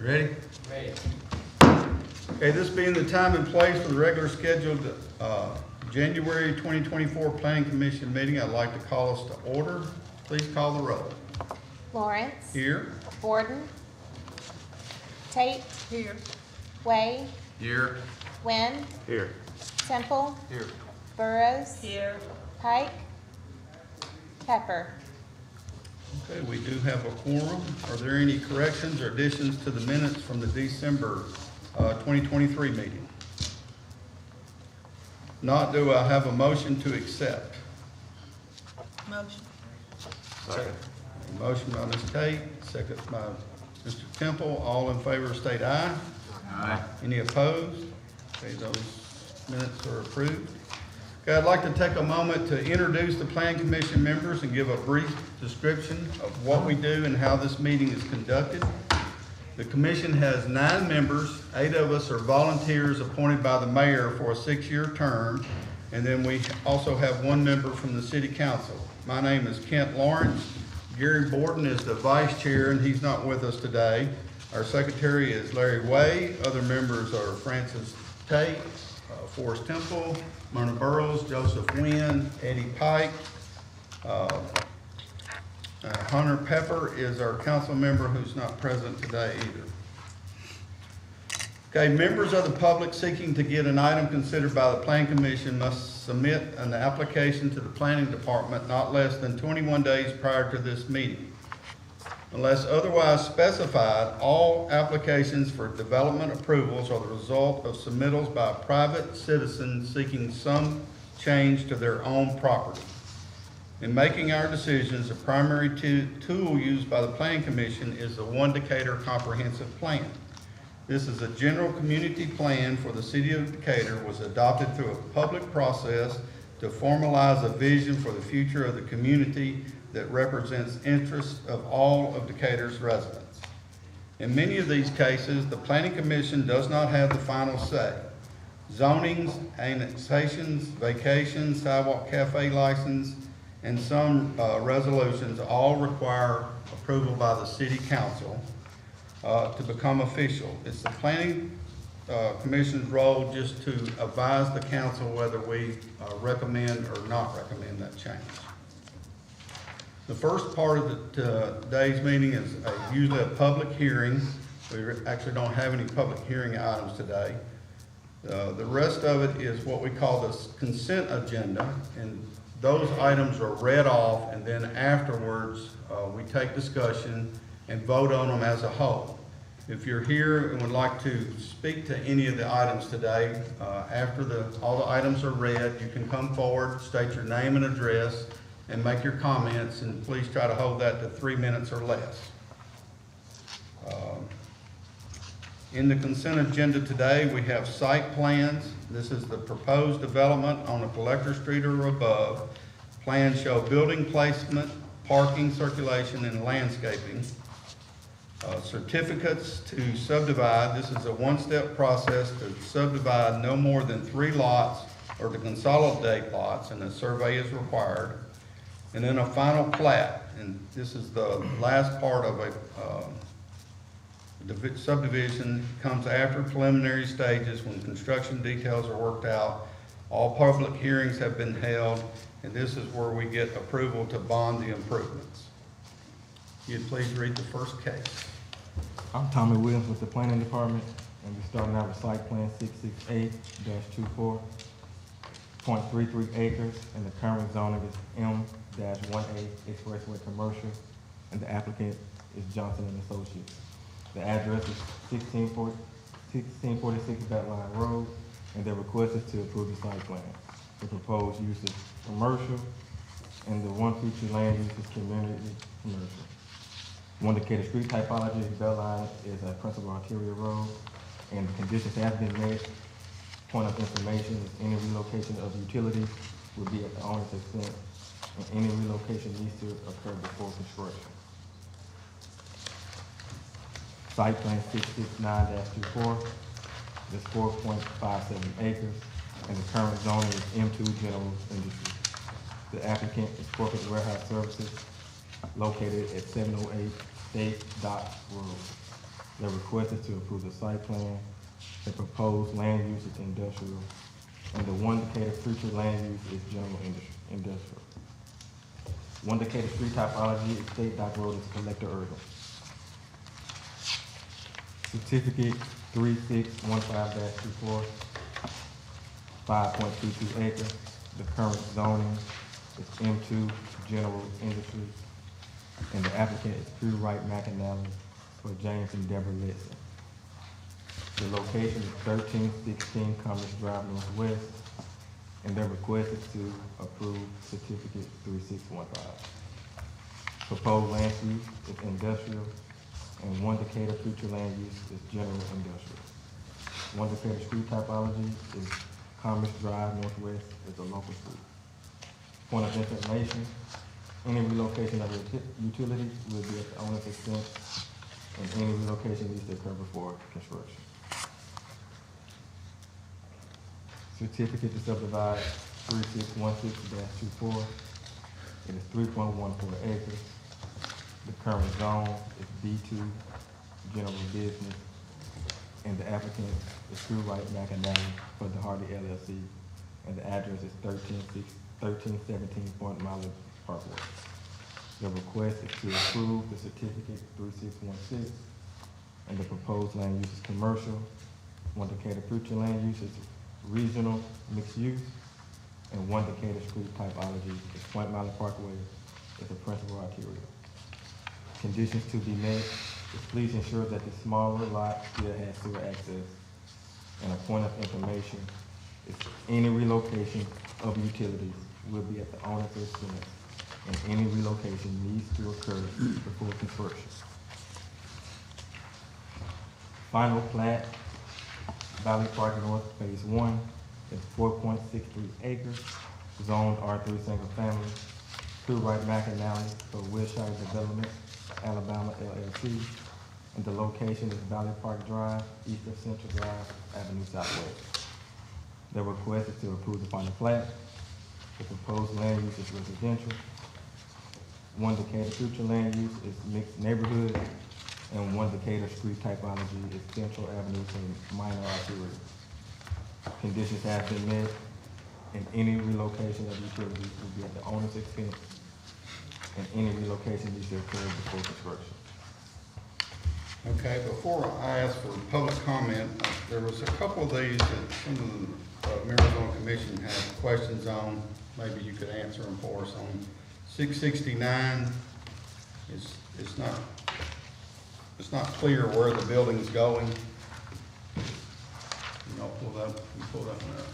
Ready? Ready. Okay, this being the time and place for the regular scheduled January 2024 Planning Commission meeting, I'd like to call us to order. Please call the roll. Lawrence. Here. Borden. Tate. Here. Way. Here. Wynn. Here. Temple. Here. Burrows. Here. Pike. Pepper. Okay, we do have a quorum. Are there any corrections or additions to the minutes from the December 2023 meeting? Not, do I have a motion to accept? Motion. Second. Motion by Ms. Tate, second by Mr. Temple. All in favor state aye. Aye. Any opposed? Okay, those minutes are approved. Okay, I'd like to take a moment to introduce the Plan Commission members and give a brief description of what we do and how this meeting is conducted. The commission has 9 members. 8 of us are volunteers appointed by the mayor for a 6-year term. And then we also have 1 member from the city council. My name is Kent Lawrence. Gary Borden is the vice chair and he's not with us today. Our secretary is Larry Way. Other members are Francis Tate, Forrest Temple, Myrna Burrows, Joseph Wynn, Eddie Pike. Hunter Pepper is our council member who's not present today either. Okay, members of the public seeking to get an item considered by the Plan Commission must submit an application to the Planning Department not less than 21 days prior to this meeting. Unless otherwise specified, all applications for development approvals are the result of submittals by a private citizen seeking some change to their own property. In making our decisions, the primary tool used by the Planning Commission is the One Decatur Comprehensive Plan. This is a general community plan for the city of Decatur, was adopted through a public process to formalize a vision for the future of the community that represents interests of all of Decatur's residents. In many of these cases, the Planning Commission does not have the final say. Zonings, annexations, vacations, sidewalk cafe license, and some resolutions all require approval by the city council to become official. It's the Planning Commission's role just to advise the council whether we recommend or not recommend that change. The first part of today's meeting is usually a public hearing. We actually don't have any public hearing items today. The rest of it is what we call the consent agenda, and those items are read off, and then afterwards we take discussion and vote on them as a whole. If you're here and would like to speak to any of the items today, after all the items are read, you can come forward, state your name and address, and make your comments, and please try to hold that to 3 minutes or less. In the consent agenda today, we have site plans. This is the proposed development on a collector street or above. Plans show building placement, parking, circulation, and landscaping. Certificates to subdivide. This is a one-step process to subdivide no more than 3 lots or to consolidate lots, and a survey is required. And then a final plat, and this is the last part of a subdivision. Comes after preliminary stages when construction details are worked out. All public hearings have been held, and this is where we get approval to bond the improvements. You'd please read the first case. I'm Tommy Williams with the Planning Department, and we're starting out with site plan 668-24.33 acres, and the current zoning is M-1A Expressway Commercial, and the applicant is Johnson and Associates. The address is 1646 Beltline Road, and their request is to approve the site plan. The proposed use is commercial, and the one future land use is community commercial. One Decatur street typology, Beltline is a principal arterial road, and the conditions have been met. Point of information is any relocation of utilities will be at the owner's expense, and any relocation needs to occur before construction. Site plan 669-24 is 4.57 acres, and the current zoning is M2 General Industry. The applicant is Corporate Warehouse Services, located at 708 State Dock Road. The request is to approve the site plan. The proposed land use is industrial, and the one Decatur future land use is general industrial. One Decatur street typology is State Dock Road is collector urban. Certificate 3615-24, 5.22 acres. The current zoning is M2 general industry, and the applicant is Pure Right McAnally for James and Deborah Litson. The location is 1316 Commerce Drive Northwest, and their request is to approve certificate 3615. Proposed land use is industrial, and one Decatur future land use is general industrial. One Decatur street typology is Commerce Drive Northwest is a local street. Point of information, any relocation of utilities will be at the owner's expense, and any relocation needs to occur before construction. Certificate to subdivide 3616-24. It is 3.14 acres. The current zone is B2, general business, and the applicant is True Right McAnally for the Hardy LLC, and the address is 1317 Fort Myers Parkway. The request is to approve the certificate 3616, and the proposed land use is commercial. One Decatur future land use is regional mixed use, and one Decatur street typology is Point Myers Parkway is the principal arterial. Conditions to be met is please ensure that the smaller lot still has sewer access. And a point of information is any relocation of utilities will be at the owner's expense, and any relocation needs to occur before construction. Final plat, Valley Park North Phase 1 is 4.63 acres, zoned R3 single family. True Right McAnally for Wilshire Development, Alabama LLC, and the location is Valley Park Drive, east of Central Drive, Avenue Southwest. The request is to approve the final plat. The proposed land use is residential. One Decatur future land use is mixed neighborhood, and one Decatur street typology is Central Avenue to Minor Arterial. Conditions have been met, and any relocation of utilities will be at the owner's expense, and any relocation needs to occur before construction. Okay, before I ask for public comment, there was a couple of these that some of the members on the commission had questions on. Maybe you could answer them for us. On 669, it's not clear where the building's going. You pull that one up.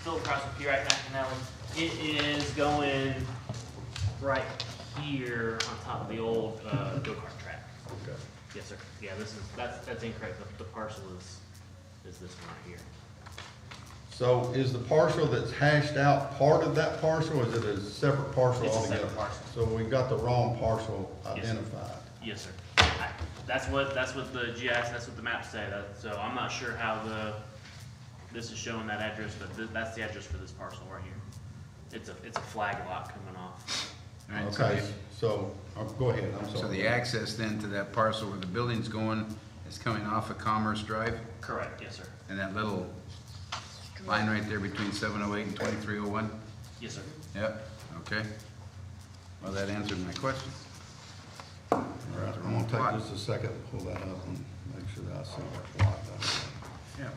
Still across from Pure Right McAnally. It is going right here on top of the old go-kart track. Okay. Yes, sir. Yeah, that's incorrect. The parcel is this one right here. So is the parcel that's hashed out part of that parcel, or is it a separate parcel It's a altogether? separate parcel. So we got the wrong parcel Yes, sir. identified. Yes, sir. That's what the GIS, that's what the maps say. So I'm not sure how this is showing that address, but that's the address for this parcel right here. It's a flag lot coming off. All right, Okay, so, go ahead, I'm sorry. so the access then to that parcel where the building's going is coming off of Commerce Drive? Correct. Yes, sir. And that little line right there between 708 and 2301? Yes, sir. Yep, okay. Well, that answered my question. All right, I'm gonna take just a second to pull that up and make sure that I see that plot. Yeah.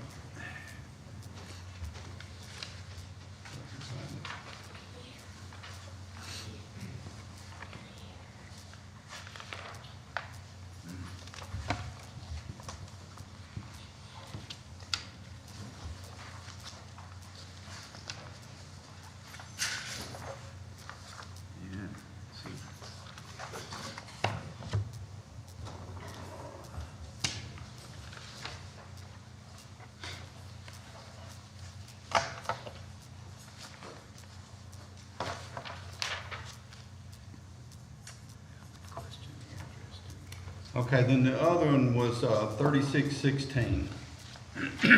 Okay, then the other one was 3616. See,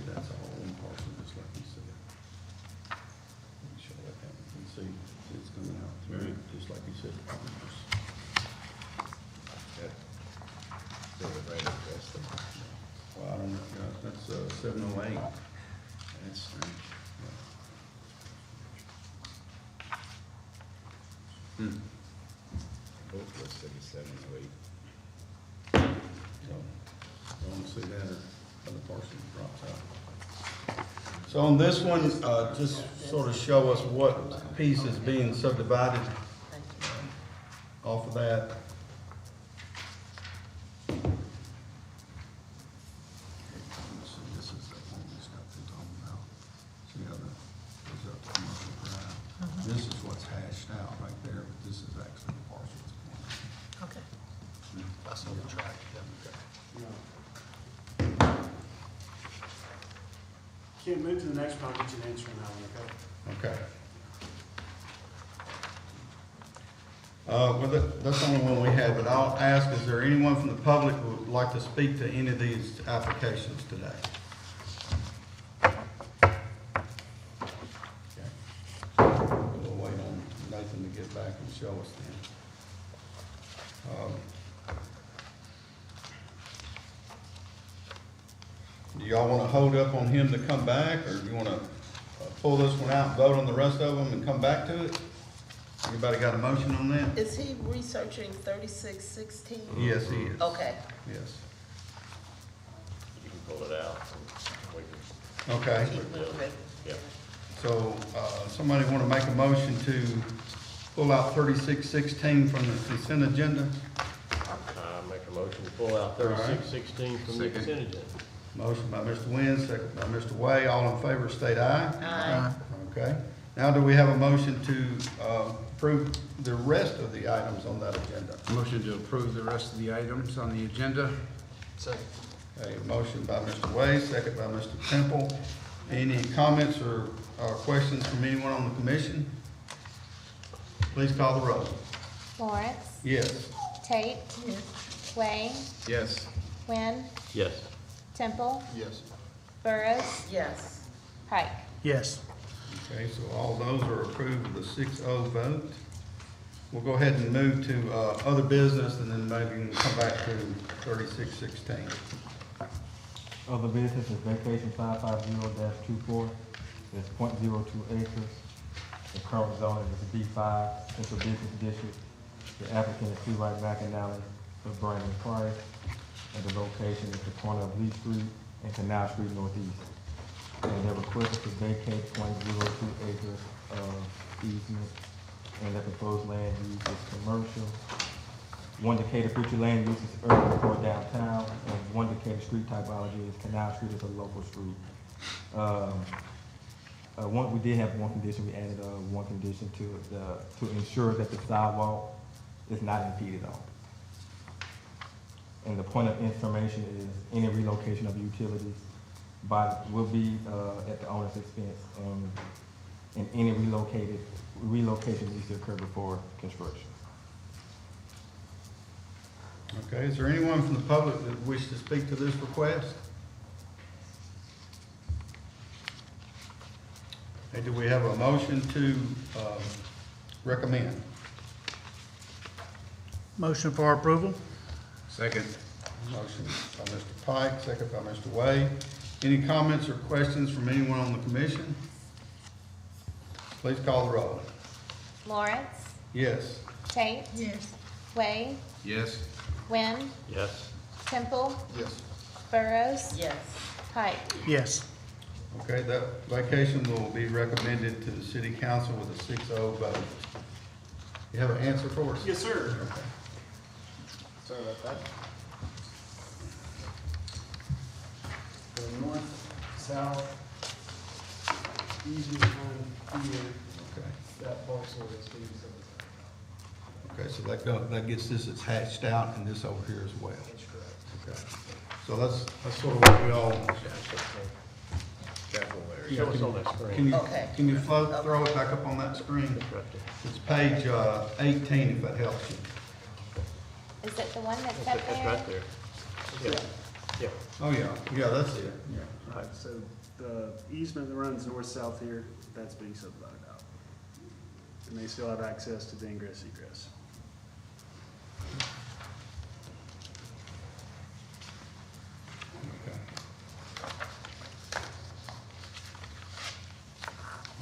that's all one parcel, just like you said. Let me show that down. You can see it's coming out through, just like you said. Well, I don't know, that's 708. That's strange. Both listed as 708. So, I want to see that or other parcel drops out. So on this one, just sort of show us what piece is being subdivided off of that. So this is the one we got to talk about. See how that goes up to Commercial Drive. This is what's hashed out right there, but this is actually the parcel that's going on. Okay. That's on the track. Ken, move to the next one, I'll get you an answer on that one, okay? Okay. Well, that's the only one we had, but I'll ask, is there anyone from the public who would like to speak to any of these applications today? Okay. We'll wait on Nathan to get back and show us then. Do y'all want to hold up on him to come back, or do you want to pull this one out and vote on the rest of them and come back to it? Anybody got a motion on that? Is he researching 3616? Yes, he is. Okay. Yes. You can pull it out. We can- Okay, Keep moving. Yeah. so, somebody want to make a motion to pull out 3616 from the consent agenda? I make a motion to pull out All right. 3616 from the Second. consent agenda. Motion by Mr. Wynn, second by Mr. Way. All in favor, state aye. Aye. Okay. Now do we have a motion to approve the rest of the items on that agenda? Motion to approve the rest of the items on the agenda. Second. Okay, a motion by Mr. Way, second by Mr. Temple. Any comments or questions from anyone on the commission? Please call the roll. Lawrence, Yes. Tate, Yes. Way, Yes. Wynn, Yes. Temple, Yes. Burrows, Yes. Pike. Yes. Okay, so all those are approved with a 6-0 vote. We'll go ahead and move to other business, and then maybe we can come back to 3616. Other business is vacation 550-24, it's .02 acres. The current zone is B5, Central Business District. The applicant is C. Wright McAnally for Brandon Price. And the location is the corner of Lee Street and Canal Street Northeast. And they're requested to vacate .02 acres of easement. And the proposed land use is commercial. One Decatur future land use is urban core downtown, and one Decatur street typology is Canal Street is a local street. We did have one condition, we added one condition to ensure that the sidewalk is not impeded on. And the point of information is any relocation of utilities will be at the owner's expense, and any relocation needs to occur before construction. Okay, is there anyone from the public that wish to speak to this request? Okay, do we have a motion to recommend? Motion for approval? Second. Motion by Mr. Pike, second by Mr. Way. Any comments or questions from anyone on the commission? Please call the roll. Lawrence, Yes. Tate, Yes. Way, Yes. Wynn, Yes. Temple, Yes. Burrows, Yes. Pike. Yes. Okay, that vacation will be recommended to the city council with a 6-0 vote. You have an answer for us? Yes, sir. Okay. Sorry about that. The north, south, easy to find here, Okay. that parcel is being subdivided. Okay, so that gets this, it's hatched out, and this over here as well. That's correct. Okay. So that's sort of what we all want. Capital area. Yeah, Show us on that screen. Can you throw it back up on that screen? Right there. It's page 18, if that helps you. Is it the one that's up That's there? right there. Yeah, yeah. Oh, yeah, that's it, yeah. Alright, so the easement that runs north-south here, that's being subdivided out. And they still have access to the ingress egress.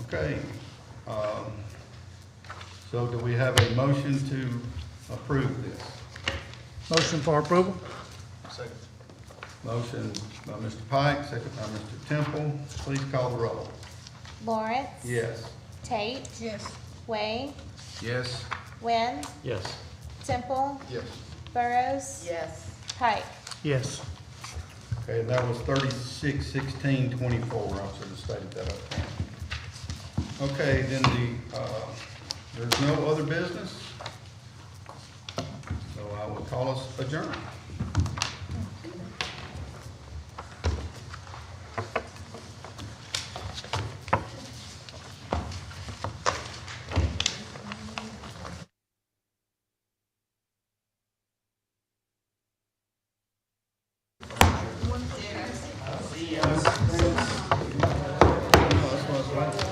Okay, so do we have a motion to approve this? Motion for approval? Motion by Mr. Pike, second by Mr. Temple. Please call the roll. Lawrence? Yes. Tate? Yes. Way? Yes? Wynn? Yes. Temple? Yes. Burrows? Yes. Pike? Yes. Okay, and that was 36-16-24. I should have stated that up front. Okay, then there's no other business. So I will call us adjourned. That's what I was